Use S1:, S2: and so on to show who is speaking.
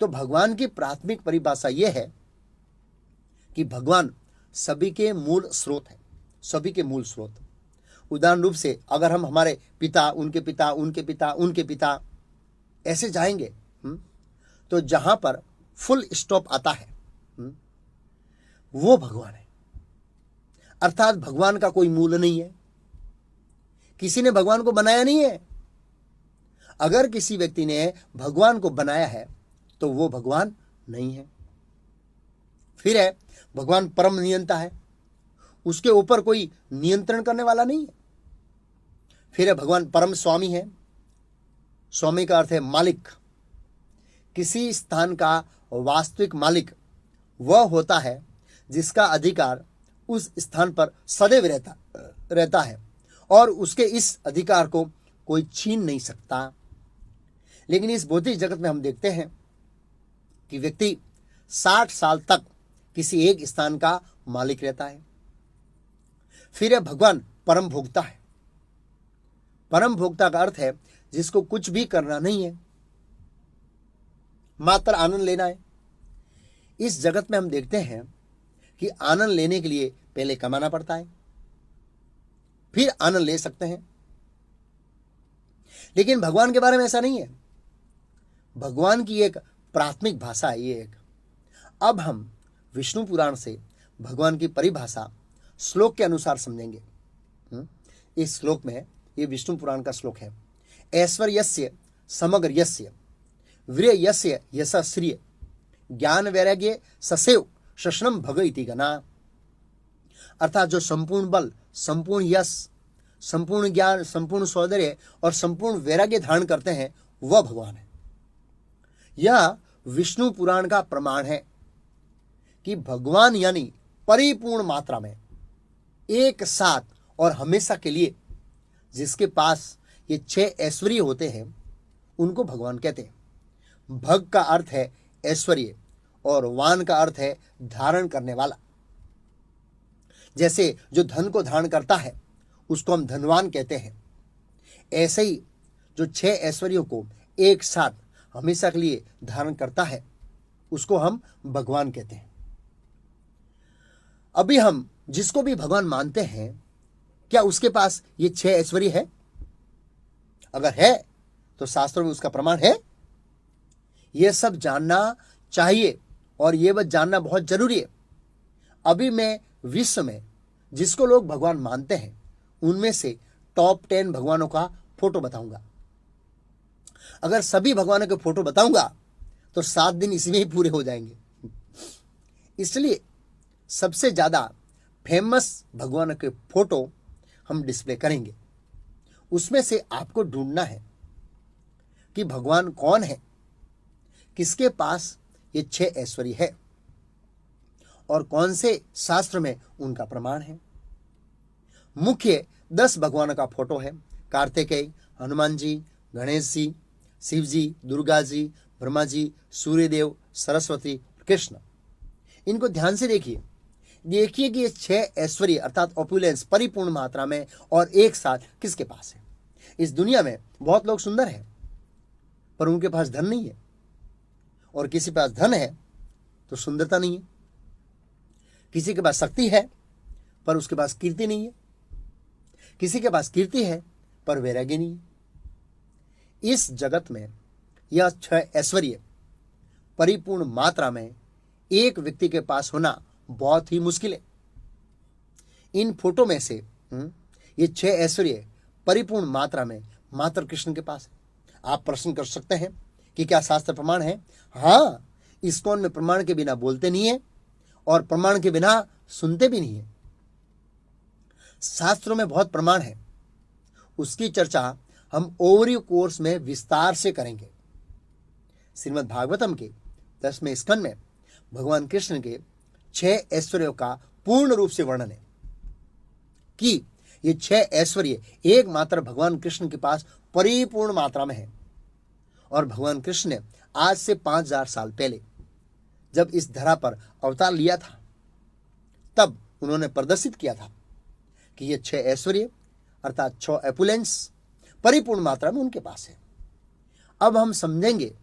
S1: तो भगवान की प्राथमिक परिभाषा यह है कि भगवान सभी के मूल स्रोत है, सभी के मूल स्रोत। उदाहरण रूप से अगर हम हमारे पिता, उनके पिता, उनके पिता, उनके पिता ऐसे जाएंगे, तो जहां पर फुल स्टॉप आता है वो भगवान है। अर्थात भगवान का कोई मूल नहीं है, किसी ने भगवान को बनाया नहीं है। अगर किसी व्यक्ति ने भगवान को बनाया है तो वो भगवान नहीं है। फिर है भगवान परम नियंता है, उसके ऊपर कोई नियंत्रण करने वाला नहीं है। फिर है भगवान परम स्वामी है, स्वामी का अर्थ है मालिक। किसी स्थान का वास्तविक मालिक वह होता है जिसका अधिकार उस स्थान पर सदैव रहता है और उसके इस अधिकार को कोई छीन नहीं सकता। लेकिन इस भौतिक जगत में हम देखते हैं कि व्यक्ति 60 साल तक किसी एक स्थान का मालिक रहता है। फिर है भगवान परम भोक्ता है। परम भोक्ता का अर्थ है जिसको कुछ भी करना नहीं है, मात्र आनंद लेना है। इस जगत में हम देखते हैं कि आनंद लेने के लिए पहले कमाना पड़ता है, फिर आनंद ले सकते हैं। लेकिन भगवान के बारे में ऐसा नहीं है। भगवान की एक प्राथमिक भाषा है ये एक। अब हम विष्णु पुराण से भगवान की परिभाषा श्लोक के अनुसार समझेंगे। इस श्लोक में, ये विष्णु पुराण का श्लोक है, ऐश्वर्यस्य समग्र यस्य वीर्य यस्य यशः श्रिय ज्ञान वैराग्य ससेव शशनम भग इति गना। अर्थात जो संपूर्ण बल, संपूर्ण यश, संपूर्ण ज्ञान, संपूर्ण सौंदर्य और संपूर्ण वैराग्य धारण करते हैं वह भगवान है। यह विष्णु पुराण का प्रमाण है कि भगवान यानी परिपूर्ण मात्रा में एक साथ और हमेशा के लिए जिसके पास ये 6 ऐश्वर्य होते हैं उनको भगवान कहते हैं। भग का अर्थ है ऐश्वर्य और वान का अर्थ है धारण करने वाला। जैसे जो धन को धारण करता है उसको हम धनवान कहते हैं, ऐसे ही जो 6 ऐश्वर्यों को एक साथ हमेशा के लिए धारण करता है उसको हम भगवान कहते हैं। अभी हम जिसको भी भगवान मानते हैं, क्या उसके पास ये 6 ऐश्वर्य है? अगर है तो शास्त्रों में उसका प्रमाण है। यह सब जानना चाहिए और यह बात जानना बहुत जरूरी है। अभी मैं विश्व में जिसको लोग भगवान मानते हैं उनमें से टॉप 10 भगवानों का फोटो बताऊंगा। अगर सभी भगवानों के फोटो बताऊंगा तो 7 दिन इसी में ही पूरे हो जाएंगे। इसलिए सबसे ज्यादा फेमस भगवानों के फोटो हम डिस्प्ले करेंगे। उसमें से आपको ढूंढना है कि भगवान कौन है, किसके पास ये 6 ऐश्वर्य है और कौन से शास्त्र में उनका प्रमाण है। मुख्य 10 भगवानों का फोटो है। कार्तिकेय, हनुमान जी, गणेश जी, शिव जी, दुर्गा जी, ब्रह्मा जी, सूर्यदेव, सरस्वती, कृष्ण। इनको ध्यान से देखिए कि ये 6 ऐश्वर्य अर्थात ऑपुलेंस परिपूर्ण मात्रा में और एक साथ किसके पास है। इस दुनिया में बहुत लोग सुंदर हैं पर उनके पास धन नहीं है, और किसी के पास धन है तो सुंदरता नहीं है। किसी के पास शक्ति है पर उसके पास कीर्ति नहीं है। किसी के पास कीर्ति है पर वैराग्य नहीं है। इस जगत में यह 6 ऐश्वर्य परिपूर्ण मात्रा में एक व्यक्ति के पास होना बहुत ही मुश्किल है। इन फोटो में से ये 6 ऐश्वर्य परिपूर्ण मात्रा में मात्र कृष्ण के पास है। आप प्रश्न कर सकते हैं कि क्या शास्त्र प्रमाण है? हाँ, इस्कॉन में प्रमाण के बिना बोलते नहीं है और प्रमाण के बिना सुनते भी नहीं है। शास्त्रों में बहुत प्रमाण है, उसकी चर्चा हम ओवरव्यू कोर्स में विस्तार से करेंगे। श्रीमद् भागवतम के 10वें स्कंद में भगवान कृष्ण के 6 ऐश्वर्यों का पूर्ण रूप से वर्णन है कि ये 6 ऐश्वर्य एकमात्र भगवान कृष्ण के पास परिपूर्ण मात्रा में है। और भगवान कृष्ण ने आज से 5000 साल पहले जब इस धरा पर अवतार लिया था तब उन्होंने प्रदर्शित किया था कि ये 6 ऐश्वर्य अर्थात 6 एपुलेंस परिपूर्ण मात्रा में उनके पास है। अब हम समझेंगे